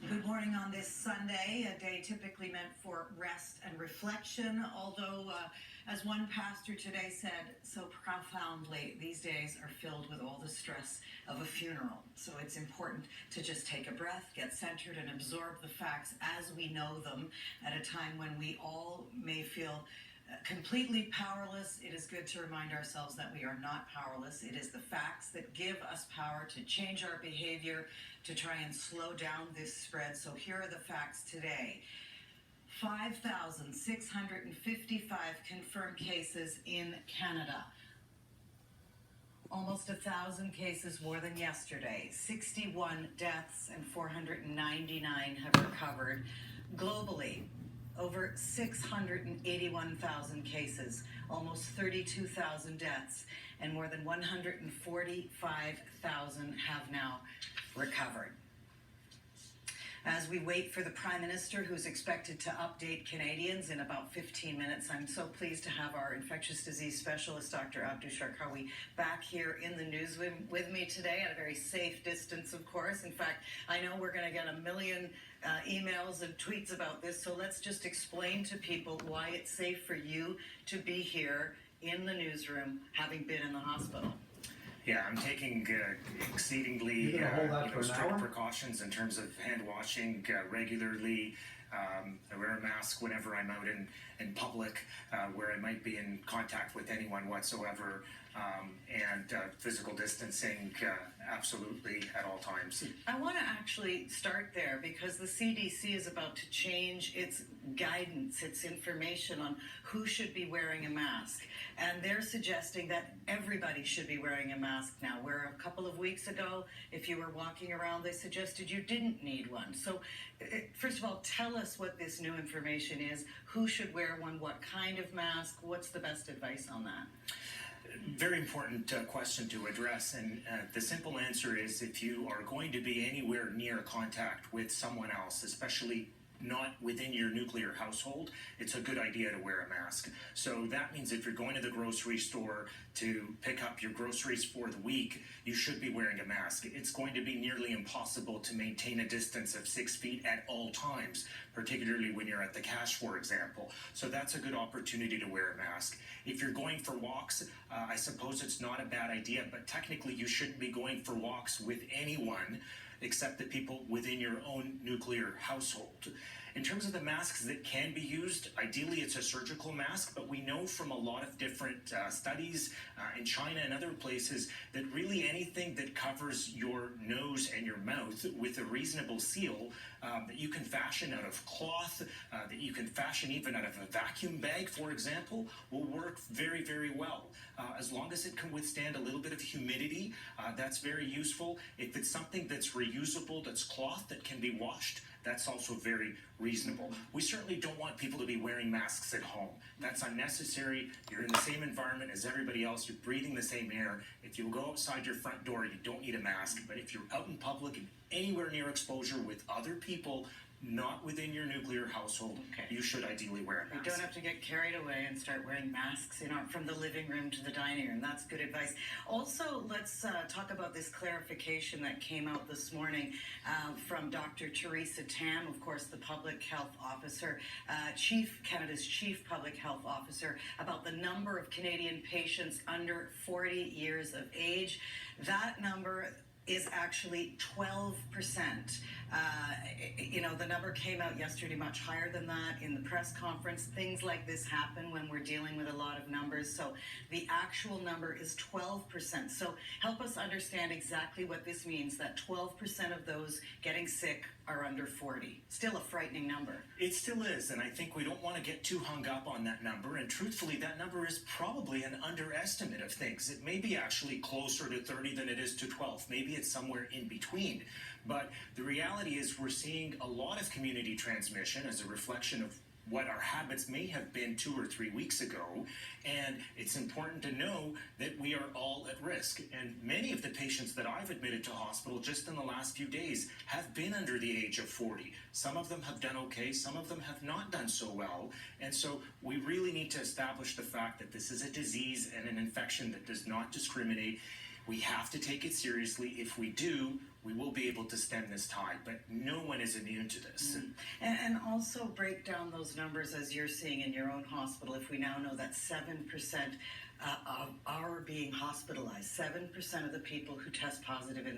Good morning on this Sunday, a day typically meant for rest and reflection, although, as one pastor today said so profoundly, these days are filled with all the stress of a funeral. So it's important to just take a breath, get centered, and absorb the facts as we know them at a time when we all may feel completely powerless. It is good to remind ourselves that we are not powerless. It is the facts that give us power to change our behavior, to try and slow down this spread. So here are the facts today. 5,655 confirmed cases in Canada. Almost 1,000 cases more than yesterday. 61 deaths and 499 have recovered. Globally, over 681,000 cases, almost 32,000 deaths, and more than 145,000 have now recovered. As we wait for the Prime Minister, who's expected to update Canadians in about 15 minutes, I'm so pleased to have our infectious disease specialist, Dr. Abdu Sharkawi, back here in the newsroom with me today at a very safe distance, of course. In fact, I know we're going to get a million emails and tweets about this, so let's just explain to people why it's safe for you to be here in the newsroom, having been in the hospital. Yeah, I'm taking exceedingly strict precautions in terms of hand washing regularly. I wear a mask whenever I'm out in public where I might be in contact with anyone whatsoever, and physical distancing absolutely at all times. I want to actually start there because the CDC is about to change its guidance, its information on who should be wearing a mask. And they're suggesting that everybody should be wearing a mask now, where a couple of weeks ago, if you were walking around, they suggested you didn't need one. So first of all, tell us what this new information is, who should wear one, what kind of mask, what's the best advice on that? Very important question to address, and the simple answer is if you are going to be anywhere near contact with someone else, especially not within your nuclear household, it's a good idea to wear a mask. So that means if you're going to the grocery store to pick up your groceries for the week, you should be wearing a mask. It's going to be nearly impossible to maintain a distance of 6 feet at all times, particularly when you're at the cash, for example. So that's a good opportunity to wear a mask. If you're going for walks, I suppose it's not a bad idea, but technically you shouldn't be going for walks with anyone except the people within your own nuclear household. In terms of the masks that can be used, ideally it's a surgical mask, but we know from a lot of different studies in China and other places that really anything that covers your nose and your mouth with a reasonable seal that you can fashion out of cloth, that you can fashion even out of a vacuum bag, for example, will work very, very well. As long as it can withstand a little bit of humidity, that's very useful. If it's something that's reusable, that's cloth that can be washed, that's also very reasonable. We certainly don't want people to be wearing masks at home. That's unnecessary. You're in the same environment as everybody else. You're breathing the same air. If you go outside your front door, you don't need a mask. But if you're out in public and anywhere near exposure with other people, not within your nuclear household, you should ideally wear a mask. You don't have to get carried away and start wearing masks, from the living room to the dining room. That's good advice. Also, let's talk about this clarification that came out this morning from Dr. Theresa Tam, of course, the public health officer, Canada's chief public health officer, about the number of Canadian patients under 40 years of age. That number is actually 12%. The number came out yesterday much higher than that in the press conference. Things like this happen when we're dealing with a lot of numbers. So the actual number is 12%. So help us understand exactly what this means, that 12% of those getting sick are under 40. Still a frightening number. It still is, and I think we don't want to get too hung up on that number, and truthfully, that number is probably an underestimate of things. It may be actually closer to 30 than it is to 12. Maybe it's somewhere in between. But the reality is we're seeing a lot of community transmission as a reflection of what our habits may have been 2 or 3 weeks ago, and it's important to know that we are all at risk. And many of the patients that I've admitted to hospital just in the last few days have been under the age of 40. Some of them have done okay, some of them have not done so well, and so we really need to establish the fact that this is a disease and an infection that does not discriminate. We have to take it seriously. If we do, we will be able to stem this tide, but no one is immune to this. And also break down those numbers as you're seeing in your own hospital. If we now know that 7% are being hospitalized, 7% of the people who test positive in this